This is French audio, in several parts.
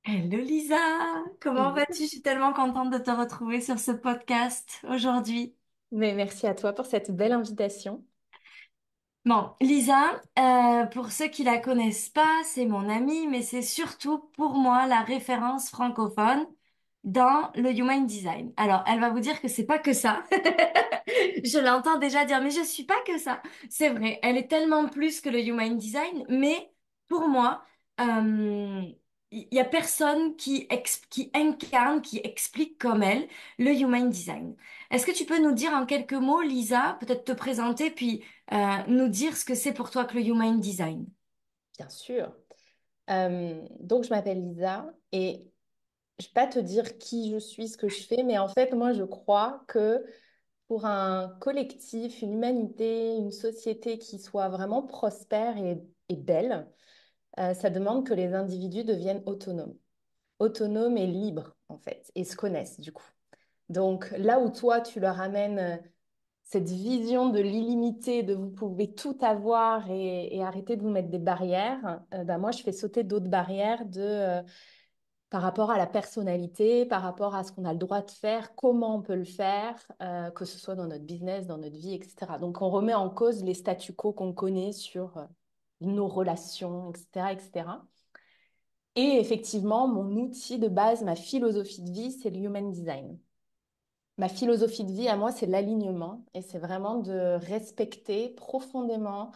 Hello Lisa, comment vas-tu? Je suis tellement contente de te retrouver sur ce podcast aujourd'hui. Mais merci à toi pour cette belle invitation. Bon, Lisa, pour ceux qui la connaissent pas, c'est mon amie, mais c'est surtout pour moi la référence francophone dans le Human Design. Alors, elle va vous dire que c'est pas que ça. Je l'entends déjà dire, mais je suis pas que ça. C'est vrai, elle est tellement plus que le Human Design, mais pour moi, il y a personne qui incarne, qui explique comme elle le Human Design. Est-ce que tu peux nous dire en quelques mots, Lisa, peut-être te présenter, puis nous dire ce que c'est pour toi que le Human Design? Bien sûr. Donc, je m'appelle Lisa et je ne vais pas te dire qui je suis, ce que je fais, mais en fait, moi, je crois que pour un collectif, une humanité, une société qui soit vraiment prospère et belle, ça demande que les individus deviennent autonomes. Autonomes et libres, en fait, et se connaissent, du coup. Donc, là où toi, tu leur amènes cette vision de l'illimité, de vous pouvez tout avoir et arrêter de vous mettre des barrières, bah moi, je fais sauter d'autres barrières par rapport à la personnalité, par rapport à ce qu'on a le droit de faire, comment on peut le faire, que ce soit dans notre business, dans notre vie, etc. Donc, on remet en cause les statu quo qu'on connaît sur nos relations, etc., etc. Et cetera. Et effectivement, mon outil de base, ma philosophie de vie, c'est le human design. Ma philosophie de vie à moi, c'est l'alignement et c'est vraiment de respecter profondément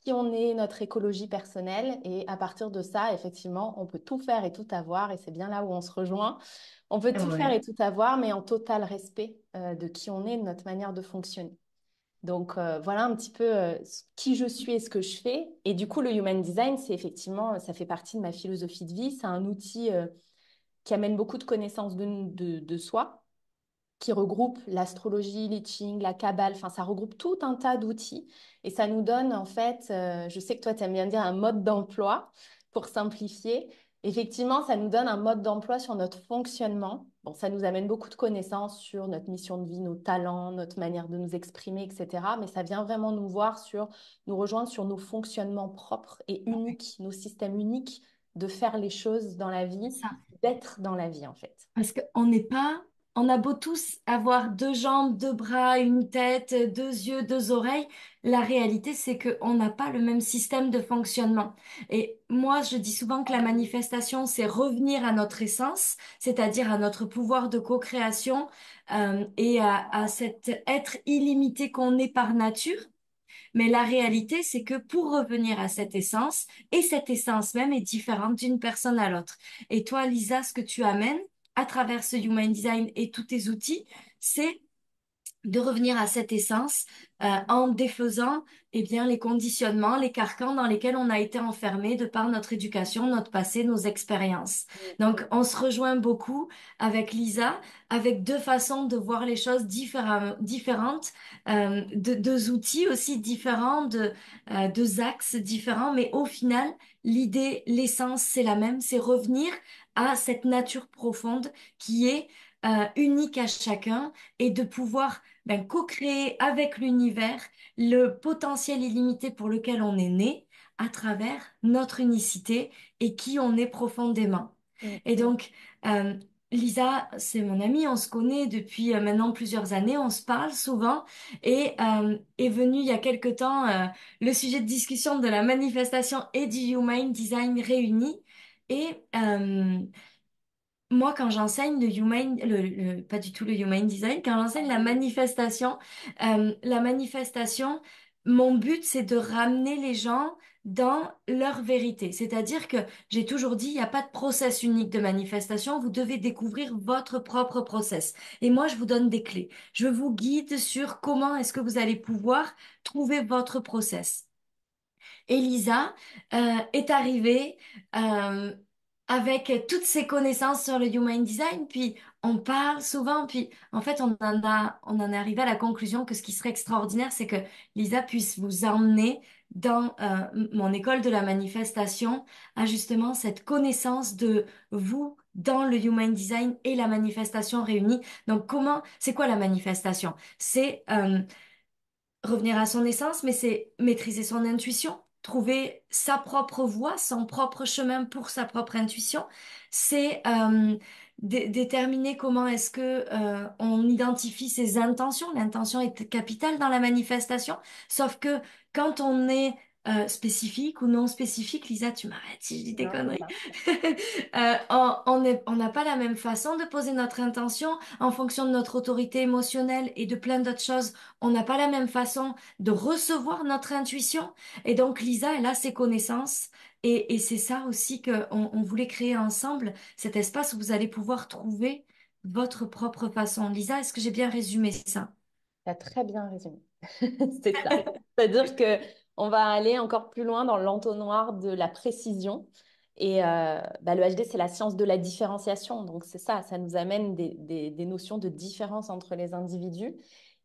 qui on est, notre écologie personnelle. Et à partir de ça, effectivement, on peut tout faire et tout avoir et c'est bien là où on se rejoint. On peut tout faire Ouais. et tout avoir, mais en total respect de qui on est, de notre manière de fonctionner. Donc voilà un petit peu qui je suis et ce que je fais. Et du coup, le Human Design, c'est effectivement, ça fait partie de ma philosophie de vie. C'est un outil qui amène beaucoup de connaissances de soi qui regroupe l'astrologie, l'I Ching, la Kabbale, enfin ça regroupe tout un tas d'outils et ça nous donne en fait, je sais que toi tu aimes bien dire un mode d'emploi pour simplifier. Effectivement, ça nous donne un mode d'emploi sur notre fonctionnement. Bon, ça nous amène beaucoup de connaissances sur notre mission de vie, nos talents, notre manière de nous exprimer, etc. Mais ça vient vraiment nous rejoindre sur nos fonctionnements propres et uniques, nos systèmes uniques de faire les choses dans la vie, Ça. d'être dans la vie en fait. Parce qu'on n'est pas, on a beau tous avoir deux jambes, deux bras, une tête, deux yeux, deux oreilles, la réalité c'est qu'on n'a pas le même système de fonctionnement. Et moi, je dis souvent que la manifestation, c'est revenir à notre essence, c'est-à-dire à notre pouvoir de co-création et à cet être illimité qu'on est par nature. Mais la réalité, c'est que pour revenir à cette essence, et cette essence même est différente d'une personne à l'autre. Et toi, Lisa, ce que tu amènes à travers ce Human Design et tous tes outils, c'est de revenir à cette essence en défaisant eh bien, les conditionnements, les carcans dans lesquels on a été enfermé de par notre éducation, notre passé, nos expériences. Donc, on se rejoint beaucoup avec Lisa, avec deux façons de voir les choses différentes, deux outils aussi différents, deux axes différents, mais au final, l'idée, l'essence, c'est la même, c'est revenir à cette nature profonde qui est unique à chacun et de pouvoir co-créer avec l'univers le potentiel illimité pour lequel on est né à travers notre unicité et qui on est profondément. Mm, Et mm. donc, euh, Lisa, c'est mon amie, on se connaît depuis maintenant plusieurs années, on se parle souvent et est venu il y a quelque temps le sujet de discussion de la manifestation et du Human Design réunis. Et moi, quand j'enseigne pas du tout le human design, quand j'enseigne la manifestation, mon but, c'est de ramener les gens dans leur vérité. C'est-à-dire que j'ai toujours dit, il n'y a pas de process unique de manifestation, vous devez découvrir votre propre process. Et moi, je vous donne des clés. Je vous guide sur comment est-ce que vous allez pouvoir trouver votre process. Elisa est arrivée euh, avec toutes ses connaissances sur le Human Design, puis on parle souvent, puis en fait on en est arrivé à la conclusion que ce qui serait extraordinaire, c'est que Lisa puisse vous emmener dans mon école de la manifestation à justement cette connaissance de vous dans le Human Design et la manifestation réunie. Donc c'est quoi la manifestation? C'est revenir à son essence, mais c'est maîtriser son intuition, trouver sa propre voie, son propre chemin pour sa propre intuition. C'est déterminer comment est-ce que on identifie ses intentions. L'intention est capitale dans la manifestation, sauf que quand on est spécifique ou non spécifique, Lisa, tu m'arrêtes si je dis des Non, c'est conneries. ça. On n'a pas la même façon de poser notre intention en fonction de notre autorité émotionnelle et de plein d'autres choses. On n'a pas la même façon de recevoir notre intuition. Et donc, Lisa, elle a ses connaissances. Et c'est ça aussi on voulait créer ensemble, cet espace où vous allez pouvoir trouver votre propre façon. Lisa, est-ce que j'ai bien résumé ça? Tu as très bien résumé. C'est ça. C'est-à-dire que on va aller encore plus loin dans l'entonnoir de la précision. Et le HD, c'est la science de la différenciation. Donc, c'est ça, ça nous amène des notions de différence entre les individus.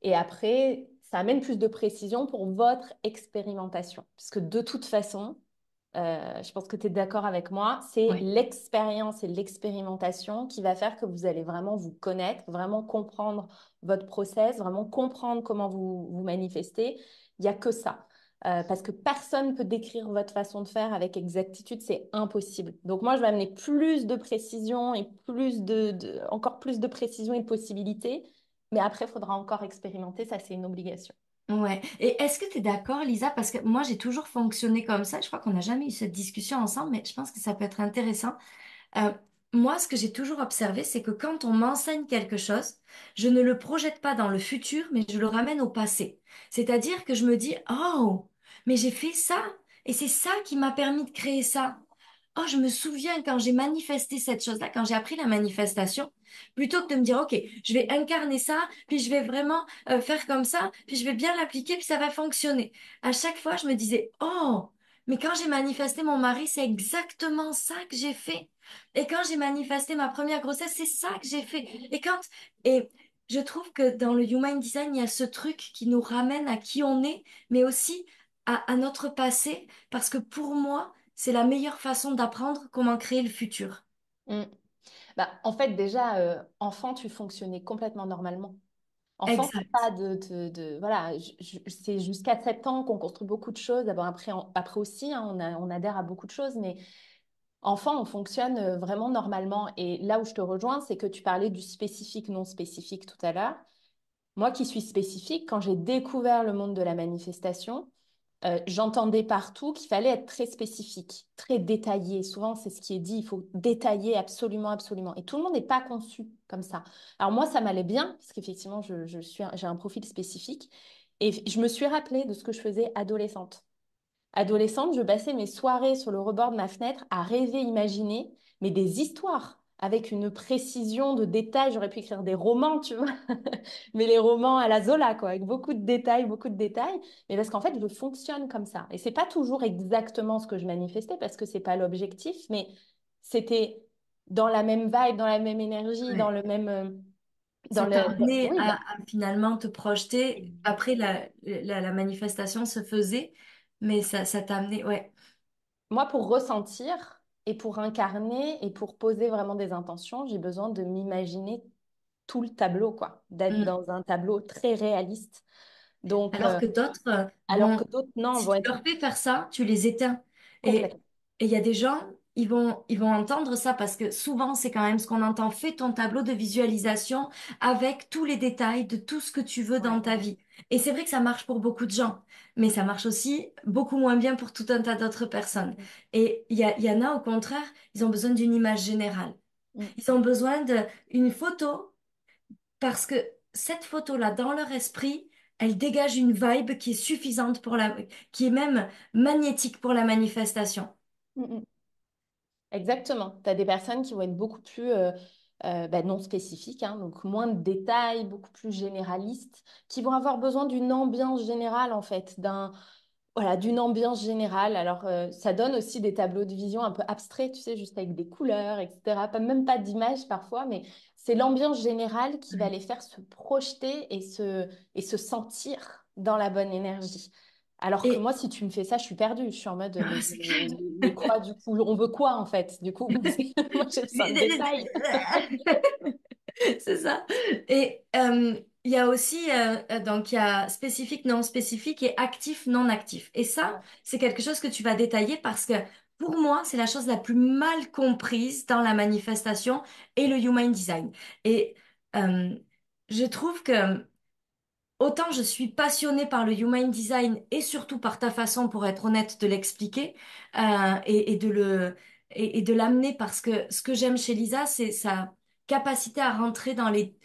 Et après, ça amène plus de précision pour votre expérimentation. Puisque de toute façon, je pense que tu es d'accord avec moi, c'est Oui. l'expérience et l'expérimentation qui va faire que vous allez vraiment vous connaître, vraiment comprendre votre process, vraiment comprendre comment vous manifestez. Il n'y a que ça. Parce que personne ne peut décrire votre façon de faire avec exactitude, c'est impossible. Donc moi, je vais amener plus de précision et encore plus de précision et de possibilités. Mais après, il faudra encore expérimenter, ça c'est une obligation. Ouais. Et est-ce que tu es d'accord, Lisa? Parce que moi, j'ai toujours fonctionné comme ça. Je crois qu'on n'a jamais eu cette discussion ensemble, mais je pense que ça peut être intéressant. Euh, Moi, ce que j'ai toujours observé, c'est que quand on m'enseigne quelque chose, je ne le projette pas dans le futur, mais je le ramène au passé. C'est-à-dire que je me dis, oh, mais j'ai fait ça, et c'est ça qui m'a permis de créer ça. Oh, je me souviens quand j'ai manifesté cette chose-là, quand j'ai appris la manifestation, plutôt que de me dire, OK, je vais incarner ça, puis je vais vraiment faire comme ça, puis je vais bien l'appliquer, puis ça va fonctionner. À chaque fois, je me disais, oh, mais quand j'ai manifesté mon mari, c'est exactement ça que j'ai fait. Et quand j'ai manifesté ma première grossesse, c'est ça que j'ai fait. Et je trouve que dans le Human Design, il y a ce truc qui nous ramène à qui on est, mais aussi à notre passé, parce que pour moi, c'est la meilleure façon d'apprendre comment créer le futur. Mm. En fait, déjà, enfant, tu fonctionnais complètement normalement. Enfant, t'as Exact. pas voilà, c'est jusqu'à 7 ans qu'on construit beaucoup de choses. D'abord, après aussi, hein, on adhère à beaucoup de choses, mais enfant, on fonctionne vraiment normalement. Et là où je te rejoins, c'est que tu parlais du spécifique, non spécifique tout à l'heure. Moi qui suis spécifique, quand j'ai découvert le monde de la manifestation, j'entendais partout qu'il fallait être très spécifique, très détaillé. Souvent, c'est ce qui est dit, il faut détailler absolument, absolument. Et tout le monde n'est pas conçu comme ça. Alors moi, ça m'allait bien, parce qu'effectivement, j'ai un profil spécifique. Et je me suis rappelée de ce que je faisais adolescente. Adolescente, je passais mes soirées sur le rebord de ma fenêtre à rêver, imaginer, mais des histoires avec une précision de détails. J'aurais pu écrire des romans, tu vois, mais les romans à la Zola, quoi, avec beaucoup de détails, beaucoup de détails. Mais parce qu'en fait, je fonctionne comme ça. Et c'est pas toujours exactement ce que je manifestais parce que c'est pas l'objectif, mais c'était dans la même vibe, dans la même énergie, dans Ouais. le même, Ça t'a amené oui, à finalement te projeter. Après, la manifestation se faisait, mais ça t'a amené, ouais. moi, pour ressentir et pour incarner et pour poser vraiment des intentions, j'ai besoin de m'imaginer tout le tableau, quoi, d'être Mm. dans un tableau très réaliste. Donc, Alors que d'autres alors vont, que d'autres, non, si vont tu être leur fais faire ça, tu les éteins. Et complètement. et il y a des gens, ils vont entendre ça parce que souvent, c'est quand même ce qu'on entend. Fais ton tableau de visualisation avec tous les détails de tout ce que tu veux dans Ouais. ta vie. Et c'est vrai que ça marche pour beaucoup de gens, mais ça marche aussi beaucoup moins bien pour tout un tas d'autres personnes. Mm, Et il y en a, au contraire, ils ont besoin d'une image générale. mm, Ils ont besoin d'une photo parce que cette photo-là, dans leur esprit, elle dégage une vibe qui est suffisante qui est même magnétique pour la manifestation. mm, mm. Exactement. Tu as des personnes qui vont être beaucoup plus non spécifiques, hein, donc moins de détails, beaucoup plus généralistes, qui vont avoir besoin d'une ambiance générale, en fait, voilà, d'une ambiance générale. Alors, ça donne aussi des tableaux de vision un peu abstraits, tu sais, juste avec des couleurs, etc. Même pas d'images parfois, mais c'est l'ambiance générale qui va Ouais. les faire se projeter et se sentir dans la bonne énergie. Alors que Et moi, si tu me fais ça, je suis perdue. Je suis en mode, c'est clair. mais quoi, du coup, on veut quoi en fait? Du coup, parce que moi, j'ai besoin de détails. C'est ça. Et il y a aussi, donc il y a spécifique, non spécifique et actif, non actif. Et ça, Ouais. c'est quelque chose que tu vas détailler parce que pour moi, c'est la chose la plus mal comprise dans la manifestation et le human design. Et euh, je trouve que autant je suis passionnée par le human design et surtout par ta façon, pour être honnête, de l'expliquer et de et de l'amener parce que ce que j'aime chez Lisa, c'est sa capacité à rentrer dans les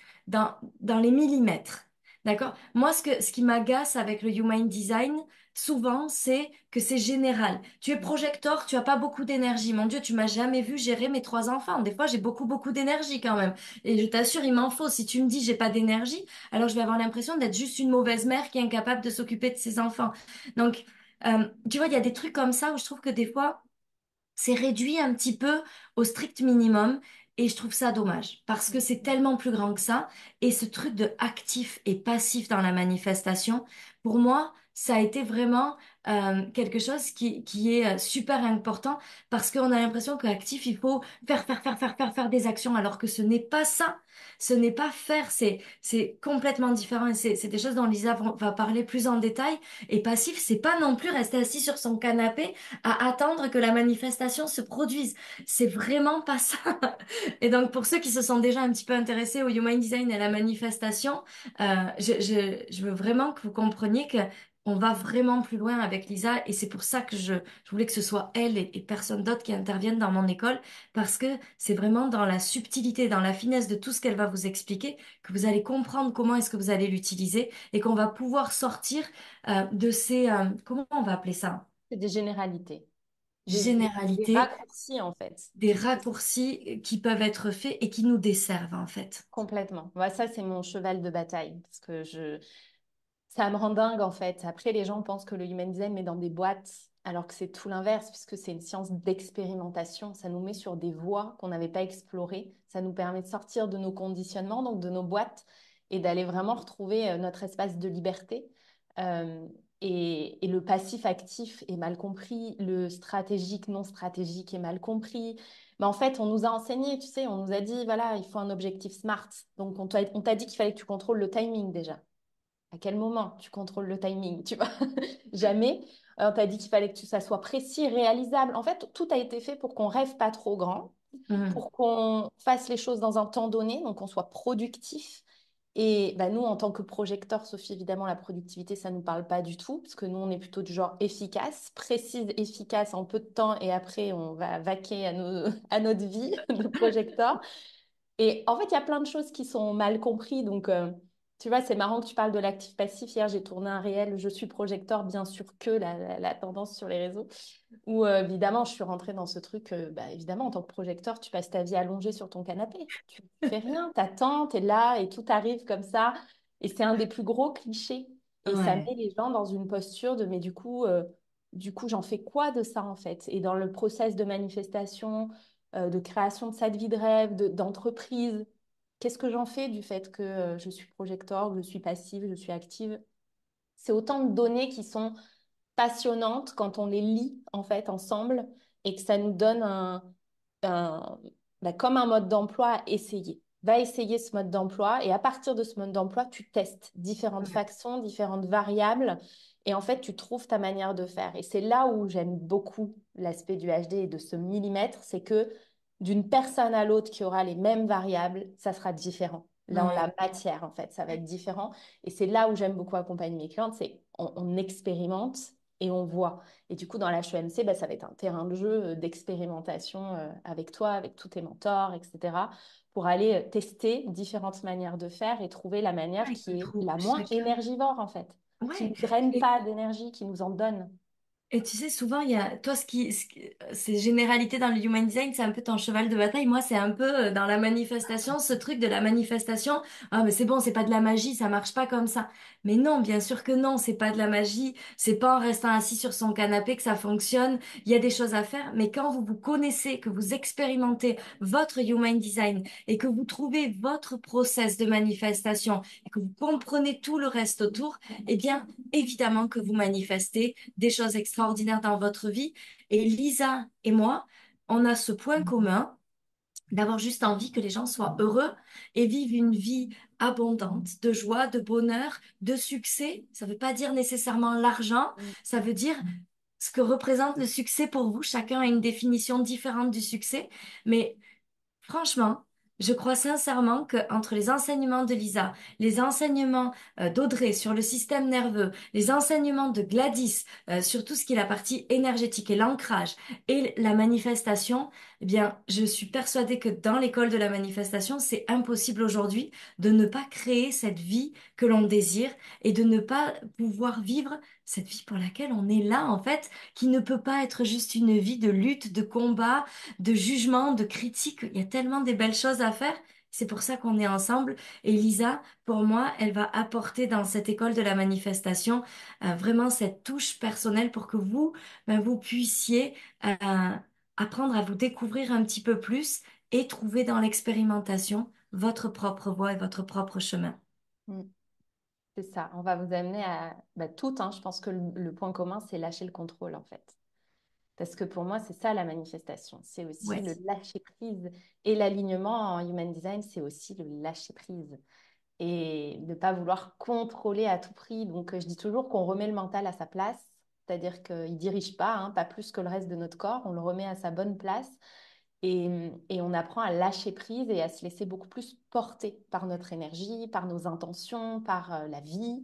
millimètres. D'accord? Moi, ce qui m'agace avec le human design, souvent, c'est que c'est général. Tu es projecteur, tu as pas beaucoup d'énergie. Mon Dieu, tu m'as jamais vu gérer mes trois enfants. Des fois, j'ai beaucoup d'énergie quand même. Et je t'assure, il m'en faut. Si tu me dis j'ai pas d'énergie, alors je vais avoir l'impression d'être juste une mauvaise mère qui est incapable de s'occuper de ses enfants. Donc, tu vois, il y a des trucs comme ça où je trouve que des fois, c'est réduit un petit peu au strict minimum et je trouve ça dommage parce que c'est tellement plus grand que ça. Et ce truc de actif et passif dans la manifestation, pour moi, ça a été vraiment quelque chose qui est super important parce qu'on a l'impression qu'actif, il faut faire des actions alors que ce n'est pas ça. Ce n'est pas faire, c'est complètement différent et c'est des choses dont Lisa va parler plus en détail. Et passif, c'est pas non plus rester assis sur son canapé à attendre que la manifestation se produise. C'est vraiment pas ça. Et donc, pour ceux qui se sont déjà un petit peu intéressés au Human Design et à la manifestation, je veux vraiment que vous compreniez que on va vraiment plus loin avec Lisa et c'est pour ça que je voulais que ce soit elle et personne d'autre qui interviennent dans mon école parce que c'est vraiment dans la subtilité, dans la finesse de tout ce qu'elle va vous expliquer que vous allez comprendre comment est-ce que vous allez l'utiliser et qu'on va pouvoir sortir de ces, comment on va appeler ça? C'est des généralités, des Généralité, raccourcis en fait. des raccourcis qui peuvent être faits et qui nous desservent en fait. Complètement. Ouais, ça, c'est mon cheval de bataille parce que ça me rend dingue en fait. Après, les gens pensent que le human design met dans des boîtes, alors que c'est tout l'inverse, puisque c'est une science d'expérimentation. Ça nous met sur des voies qu'on n'avait pas explorées. Ça nous permet de sortir de nos conditionnements, donc de nos boîtes, et d'aller vraiment retrouver notre espace de liberté. Euh, et le passif actif est mal compris, le stratégique non stratégique est mal compris. Mais en fait, on nous a enseigné, tu sais, on nous a dit, voilà, il faut un objectif SMART. Donc, on t'a dit qu'il fallait que tu contrôles le timing déjà. À quel moment tu contrôles le timing, tu vois? Jamais. On t'a dit qu'il fallait que ça soit précis, réalisable. En fait, tout a été fait pour qu'on rêve pas trop grand, Mhm. pour qu'on fasse les choses dans un temps donné, donc qu'on soit productif. Et bah, nous, en tant que projecteurs, Sophie, évidemment, la productivité, ça ne nous parle pas du tout, parce que nous, on est plutôt du genre efficace, précise, efficace en peu de temps, et après, on va vaquer à à notre vie de projecteur. Et en fait, il y a plein de choses qui sont mal comprises. Donc, tu vois, c'est marrant que tu parles de l'actif passif. Hier, j'ai tourné un réel, je suis projecteur, bien sûr que la tendance sur les réseaux, où évidemment, je suis rentrée dans ce truc. Bah, évidemment, en tant que projecteur, tu passes ta vie allongée sur ton canapé. Tu fais rien, t'attends, t'es là et tout arrive comme ça. Et c'est un des plus gros clichés. Et ça Ouais, met les gens dans une posture de, mais du coup, j'en fais quoi de ça en fait? Et dans le process de manifestation, de création de cette vie de rêve, d'entreprise. Qu'est-ce que j'en fais du fait que je suis projecteur, que je suis passive, je suis active? C'est autant de données qui sont passionnantes quand on les lit en fait ensemble et que ça nous donne un- comme un mode d'emploi à essayer. Va essayer ce mode d'emploi et à partir de ce mode d'emploi, tu testes différentes ouais, factions, différentes variables et en fait, tu trouves ta manière de faire. Et c'est là où j'aime beaucoup l'aspect du HD et de ce millimètre, c'est que d'une personne à l'autre qui aura les mêmes variables, ça sera différent. Dans ouais. la matière, en fait, ça va être différent. Et c'est là où j'aime beaucoup accompagner mes clientes, c'est on expérimente et on voit. Et du coup, dans l'HEMC, bah, ça va être un terrain de jeu d'expérimentation avec toi, avec tous tes mentors, etc., pour aller tester différentes manières de faire et trouver la manière Ouais, qui qui est trouve la moins chacun. énergivore, en fait, qui ne Ouais. nous draine pas d'énergie, qui nous en donne. Et tu sais, souvent, il y a, toi, ces généralités dans le human design, c'est un peu ton cheval de bataille. Moi, c'est un peu dans la manifestation, ce truc de la manifestation. Ah, mais c'est bon, c'est pas de la magie, ça marche pas comme ça. Mais non, bien sûr que non, c'est pas de la magie. C'est pas en restant assis sur son canapé que ça fonctionne. Il y a des choses à faire. Mais quand vous vous connaissez, que vous expérimentez votre human design et que vous trouvez votre process de manifestation et que vous comprenez tout le reste autour, eh bien, évidemment que vous manifestez des choses extraordinaires dans votre vie. Et Lisa et moi, on a ce point commun, d'avoir juste envie que les gens soient heureux et vivent une vie abondante, de joie, de bonheur, de succès. Ça ne veut pas dire nécessairement l'argent, Mm. ça veut dire ce que représente le succès pour vous. Chacun a une définition différente du succès, mais franchement, je crois sincèrement que entre les enseignements de Lisa, les enseignements d'Audrey sur le système nerveux, les enseignements de Gladys sur tout ce qui est la partie énergétique et l'ancrage et la manifestation, eh bien, je suis persuadée que dans l'école de la manifestation, c'est impossible aujourd'hui de ne pas créer cette vie que l'on désire et de ne pas pouvoir vivre cette vie pour laquelle on est là, en fait, qui ne peut pas être juste une vie de lutte, de combat, de jugement, de critique. Il y a tellement des belles choses à faire. C'est pour ça qu'on est ensemble. Et Lisa, pour moi, elle va apporter dans cette école de la manifestation vraiment cette touche personnelle pour que vous, ben, vous puissiez apprendre à vous découvrir un petit peu plus et trouver dans l'expérimentation votre propre voie et votre propre chemin. Mm. C'est ça, on va vous amener à tout, hein. Je pense que le point commun, c'est lâcher le contrôle en fait. Parce que pour moi, c'est ça la manifestation. C'est aussi Ouais. le lâcher prise. Et l'alignement en Human Design, c'est aussi le lâcher prise. Et ne pas vouloir contrôler à tout prix. Donc, je dis toujours qu'on remet le mental à sa place. C'est-à-dire qu'il ne dirige pas, hein, pas plus que le reste de notre corps. On le remet à sa bonne place. Et on apprend à lâcher prise et à se laisser beaucoup plus porter par notre énergie, par nos intentions, par la vie.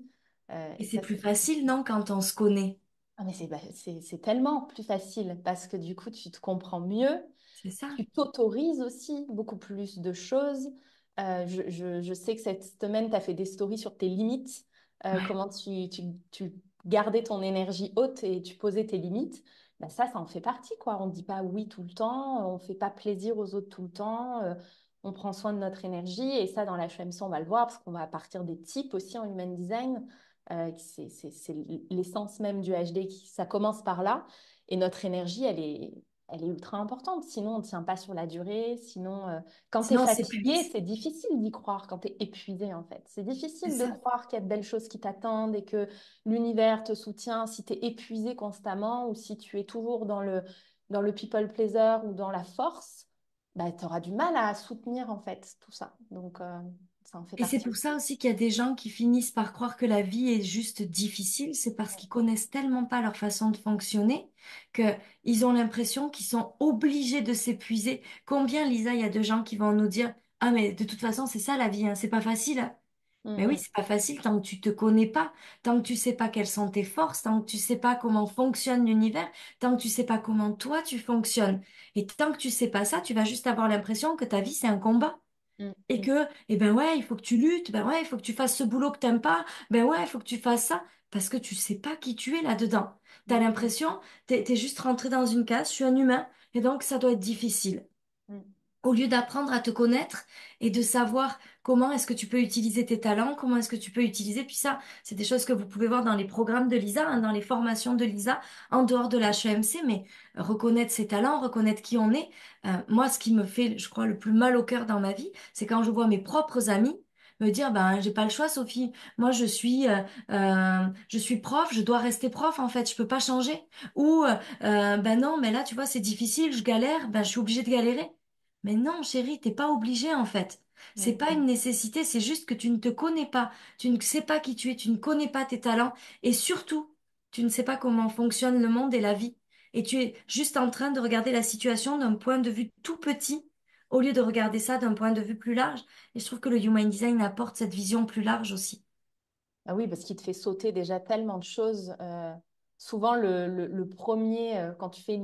Et Et c'est ça, plus c'est facile, non, quand on se connaît. ah, mais c'est tellement plus facile parce que du coup, tu te comprends mieux, C'est ça. tu t'autorises aussi beaucoup plus de choses. Je sais que cette semaine, tu as fait des stories sur tes limites, Ouais. comment tu gardais ton énergie haute et tu posais tes limites. Bah ça en fait partie, quoi. On ne dit pas oui tout le temps, on ne fait pas plaisir aux autres tout le temps, on prend soin de notre énergie. Et ça, dans la HMC, on va le voir parce qu'on va partir des types aussi en Human Design. C'est l'essence même du HD, ça commence par là. Et notre énergie, elle est ultra importante. Sinon, on ne tient pas sur la durée. Sinon, quand tu es Sinon, on fatigué, s'épuise. c'est difficile d'y croire quand tu es épuisé, en fait. C'est C'est difficile de ça. croire qu'il y a de belles choses qui t'attendent et que l'univers te soutient si tu es épuisé constamment ou si tu es toujours dans le people pleaser ou dans la force, bah, tu auras du mal à soutenir, en fait, tout ça. Donc, ça en fait Et c'est partie pour aussi. ça aussi qu'il y a des gens qui finissent par croire que la vie est juste difficile. C'est parce qu'ils connaissent tellement pas leur façon de fonctionner que ils ont l'impression qu'ils sont obligés de s'épuiser. Combien, Lisa, il y a de gens qui vont nous dire, ah, mais de toute façon, c'est ça la vie, hein, c'est pas facile, hein. Mais oui, Mm, c'est pas facile tant que tu te connais pas, tant que tu sais pas quelles sont tes forces, tant que tu sais pas comment fonctionne l'univers, tant que tu sais pas comment toi tu fonctionnes. Et tant que tu sais pas ça, tu vas juste avoir l'impression que ta vie c'est un combat. mm, Et mm, que, eh ben ouais, il faut que tu luttes, ben ouais, il faut que tu fasses ce boulot que t'aimes pas, ben ouais, il faut que tu fasses ça, parce que tu sais pas qui tu es là-dedans. T'as mm, mm, l'impression, t'es juste rentré dans une case, je suis un humain, et donc ça doit être difficile mm. au lieu d'apprendre à te connaître et de savoir comment est-ce que tu peux utiliser tes talents, comment est-ce que tu peux utiliser, puis ça, c'est des choses que vous pouvez voir dans les programmes de Lisa, hein, dans les formations de Lisa, en dehors de la l'HEMC, mais reconnaître ses talents, reconnaître qui on est. Moi, ce qui me fait, je crois, le plus mal au cœur dans ma vie, c'est quand je vois mes propres amis me dire, ben, j'ai pas le choix, Sophie. Moi, je suis prof, je dois rester prof, en fait, je peux pas changer. Ou, ben non, mais là, tu vois, c'est difficile, je galère, ben, je suis obligée de galérer. Mais non, chérie, t'es pas obligé en fait. C'est Mm, pas une nécessité, c'est juste que tu ne te connais pas. Tu ne sais pas qui tu es, tu ne connais pas tes talents et surtout, tu ne sais pas comment fonctionne le monde et la vie. Et tu es juste en train de regarder la situation d'un point de vue tout petit au lieu de regarder ça d'un point de vue plus large. Et je trouve que le Human Design apporte cette vision plus large aussi. Ah oui, parce qu'il te fait sauter déjà tellement de choses. Souvent, le premier, quand tu fais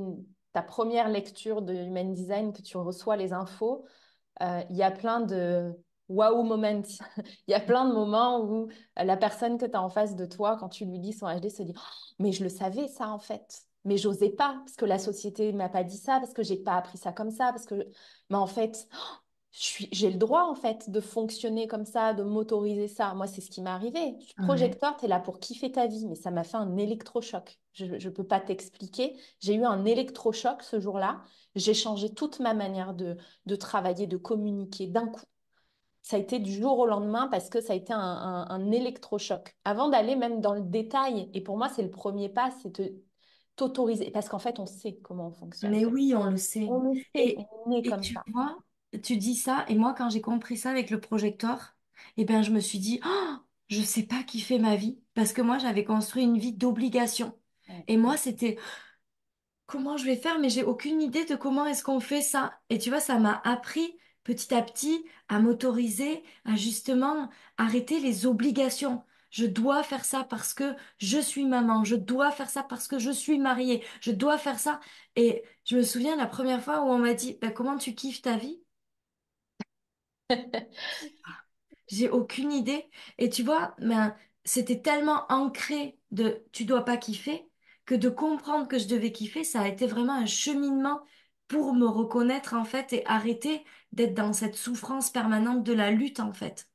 ta première lecture de Human Design, que tu reçois les infos, il y a plein de wow moments. Il y a plein de moments où la personne que tu as en face de toi, quand tu lui dis son HD, se dit oh, mais je le savais ça en fait. Mais j'osais pas, parce que la société m'a pas dit ça, parce que j'ai pas appris ça comme ça, parce que. Mais en fait, j'ai le droit en fait de fonctionner comme ça, de m'autoriser ça. Moi, c'est ce qui m'est arrivé. Ouais. Projecteur, tu es là pour kiffer ta vie, mais ça m'a fait un électrochoc. Je ne peux pas t'expliquer. J'ai eu un électrochoc ce jour-là. J'ai changé toute ma manière de travailler, de communiquer d'un coup. Ça a été du jour au lendemain parce que ça a été un électrochoc. Avant d'aller même dans le détail, et pour moi, c'est le premier pas, c'est t'autoriser. Parce qu'en fait, on sait comment on fonctionne. Mais oui, on le sait. On le sait, Et, on est né et comme tu ça. vois, tu dis ça, et moi, quand j'ai compris ça avec le projecteur, eh ben, je me suis dit, oh, je sais pas qui fait ma vie, parce que moi, j'avais construit une vie d'obligation. Ouais. Et moi, c'était, comment je vais faire, mais j'ai aucune idée de comment est-ce qu'on fait ça. Et tu vois, ça m'a appris petit à petit à m'autoriser, à justement arrêter les obligations. Je dois faire ça parce que je suis maman, je dois faire ça parce que je suis mariée, je dois faire ça. Et je me souviens la première fois où on m'a dit, bah, comment tu kiffes ta vie? J'ai aucune idée. Et tu vois, ben, c'était tellement ancré de tu dois pas kiffer que de comprendre que je devais kiffer, ça a été vraiment un cheminement pour me reconnaître en fait et arrêter d'être dans cette souffrance permanente de la lutte en fait.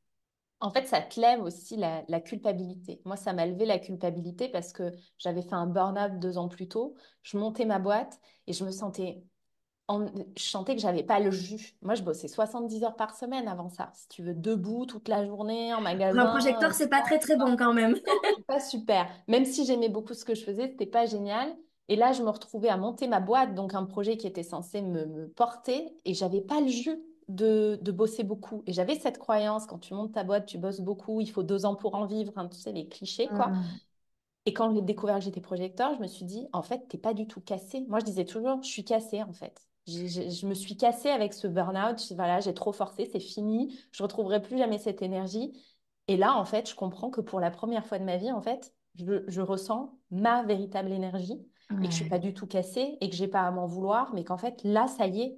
En fait, ça te lève aussi la culpabilité. Moi, ça m'a levé la culpabilité parce que j'avais fait un burn-out 2 ans plus tôt. Je montais ma boîte et je sentais que j'avais pas le jus. Moi, je bossais 70 heures par semaine avant ça. Si tu veux, debout toute la journée, en Pour un magasin. projecteur, c'est pas très très bon quand même. Non, c'est pas super. Même si j'aimais beaucoup ce que je faisais, c'était pas génial. Et là, je me retrouvais à monter ma boîte, donc un projet qui était censé me porter, et j'avais pas le jus de bosser beaucoup. Et j'avais cette croyance, quand tu montes ta boîte, tu bosses beaucoup, il faut 2 ans pour en vivre, hein, tu sais, les clichés, quoi. Hmm. Et quand j'ai découvert que j'étais projecteur, je me suis dit, en fait, t'es pas du tout cassée. Moi, je disais toujours, je suis cassée, en fait. Je me suis cassée avec ce burn-out. Voilà, j'ai trop forcé, c'est fini. Je retrouverai plus jamais cette énergie. Et là, en fait, je comprends que pour la première fois de ma vie, en fait, je ressens ma véritable énergie et que je suis Ouais. pas du tout cassée et que j'ai pas à m'en vouloir, mais qu'en fait, là, ça y est.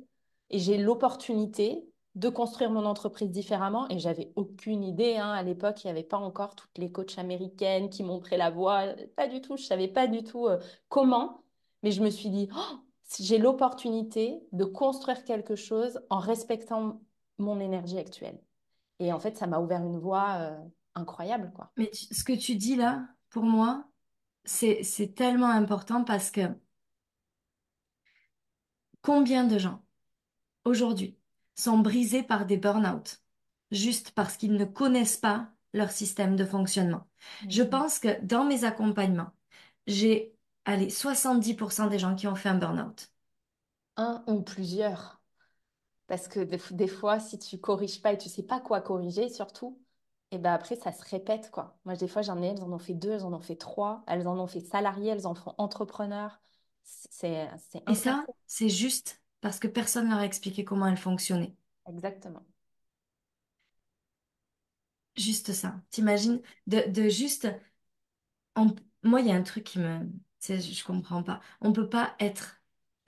Et j'ai l'opportunité de construire mon entreprise différemment. Et j'avais aucune idée, hein. À l'époque, il n'y avait pas encore toutes les coachs américaines qui montraient la voie. Pas du tout. Je savais pas du tout comment. Mais je me suis dit, oh, si j'ai l'opportunité de construire quelque chose en respectant mon énergie actuelle. Et en fait, ça m'a ouvert une voie incroyable, quoi. Mais ce que tu dis là, pour moi, c'est tellement important parce que combien de gens aujourd'hui sont brisés par des burn-out, juste parce qu'ils ne connaissent pas leur système de fonctionnement. Je Mhm. pense que dans mes accompagnements, j'ai, allez, 70% des gens qui ont fait un burn-out. Un ou plusieurs. Parce que des fois, si tu corriges pas et tu sais pas quoi corriger, surtout, et ben après, ça se répète, quoi. Moi, des fois, j'en ai, elles en ont fait deux, elles en ont fait trois, elles en ont fait salarié, elles en font entrepreneur. C'est Et ça, incassable. c'est juste parce que personne leur a expliqué comment elles fonctionnaient. Exactement. Juste ça. T'imagines de juste moi, il y a un truc qui me... je comprends pas. On peut pas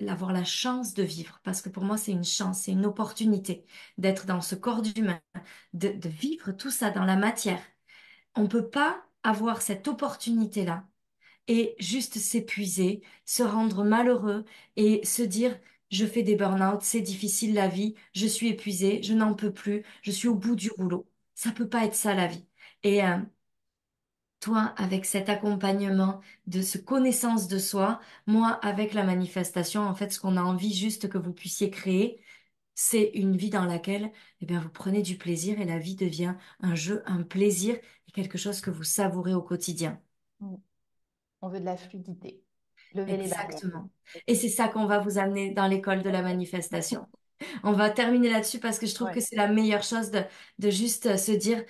avoir la chance de vivre, parce que pour moi, c'est une chance, c'est une opportunité d'être dans ce corps d'humain, de vivre tout ça dans la matière. On peut pas avoir cette opportunité-là et juste s'épuiser, se rendre malheureux et se dire, je fais des burn-out, c'est difficile la vie, je suis épuisé, je n'en peux plus, je suis au bout du rouleau. Ça peut pas être ça la vie. Et toi, avec cet accompagnement de ce connaissance de soi, moi, avec la manifestation, en fait, ce qu'on a envie juste que vous puissiez créer, c'est une vie dans laquelle, eh bien, vous prenez du plaisir et la vie devient un jeu, un plaisir et quelque chose que vous savourez au quotidien. Mm. On veut de la fluidité. Lever les barrières. Exactement. Et c'est ça qu'on va vous amener dans l'école de la manifestation. On va terminer là-dessus parce que je trouve Ouais. que c'est la meilleure chose de juste se dire,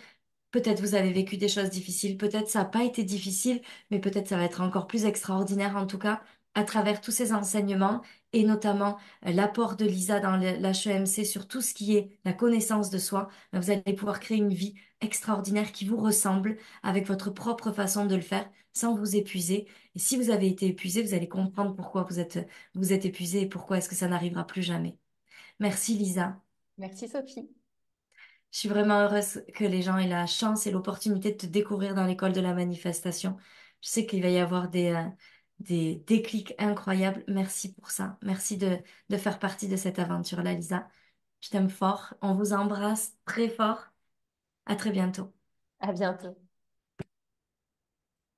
peut-être vous avez vécu des choses difficiles, peut-être ça n'a pas été difficile, mais peut-être ça va être encore plus extraordinaire en tout cas à travers tous ces enseignements et notamment l'apport de Lisa dans l'HEMC sur tout ce qui est la connaissance de soi. Vous allez pouvoir créer une vie extraordinaire qui vous ressemble avec votre propre façon de le faire sans vous épuiser. Et si vous avez été épuisé, vous allez comprendre pourquoi vous êtes épuisé et pourquoi est-ce que ça n'arrivera plus jamais. Merci Lisa. Merci Sophie. Je suis vraiment heureuse que les gens aient la chance et l'opportunité de te découvrir dans l'école de la manifestation. Je sais qu'il va y avoir des déclics incroyables. Merci pour ça. Merci de faire partie de cette aventure-là, Lisa. Je t'aime fort. On vous embrasse très fort. À très bientôt. À bientôt.